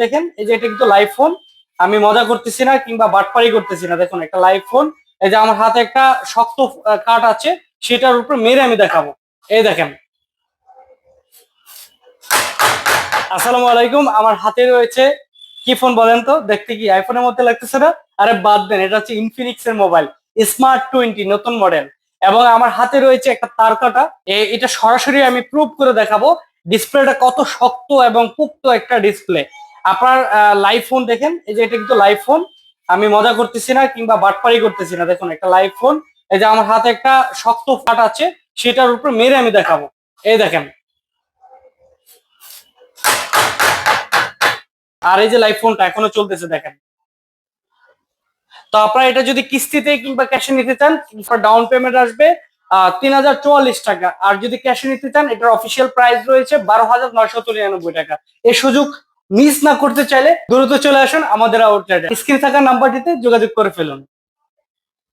দেখেন এই যে এটা কিন্তু লাইভ ফোন। আমি মজা করতেছি না কিংবা বাটপারি করতেছি না। দেখুন একটা লাইভ ফোন। এই যে আমার হাতে একটা শক্ত কাঠ আছে, সেটার উপর মেরে আমি দেখাবো। এই দেখেন। আসসালামু আলাইকুম। আমার হাতে রয়েছে কি ফোন বলেন তো? দেখতে কি আইফোনের মধ্যে লাগতেছে না? আরে বাদ দেন, এটা হচ্ছে ইনফিনিক্স এর মোবাইল, স্মার্ট 20 নতুন মডেল। এবং আমার হাতে রয়েছে একটা তার কাটা। এটা সরাসরি আমি প্রুভ করে দেখাবো ডিসপ্লেটা কত শক্ত এবং পুক্ত একটা ডিসপ্লে। আপনার লাইভ ফোন দেখেন, এই যে এটা কিন্তু লাইভ ফোন। আমি মজা করতেছি না কিংবা বাটপারি করতেছি না। দেখুন একটা লাইভ ফোন। এই যে আমার হাতে একটা শক্ত কাঠ আছে, সেটার উপর মেরে আমি দেখাবো। এই দেখেন। আর এই যে লাইভ ফোনটা এখনো চলতেছে দেখেন। তো আপনারা এটা যদি কিস্তিতে কিংবা ক্যাশে নিতে চান, ডাউন পেমেন্ট আসবে 3044 টাকা। আর যদি ক্যাশে নিতে চান, এটার অফিসিয়াল প্রাইস রয়েছে 12,999 টাকা। এই সুযোগ মিস না করতে চাইলে দ্রুত চলে আসুন আমাদের আউটলেটে। স্ক্রিনে থাকা নাম্বারটিতে যোগাযোগ করে ফেলুন।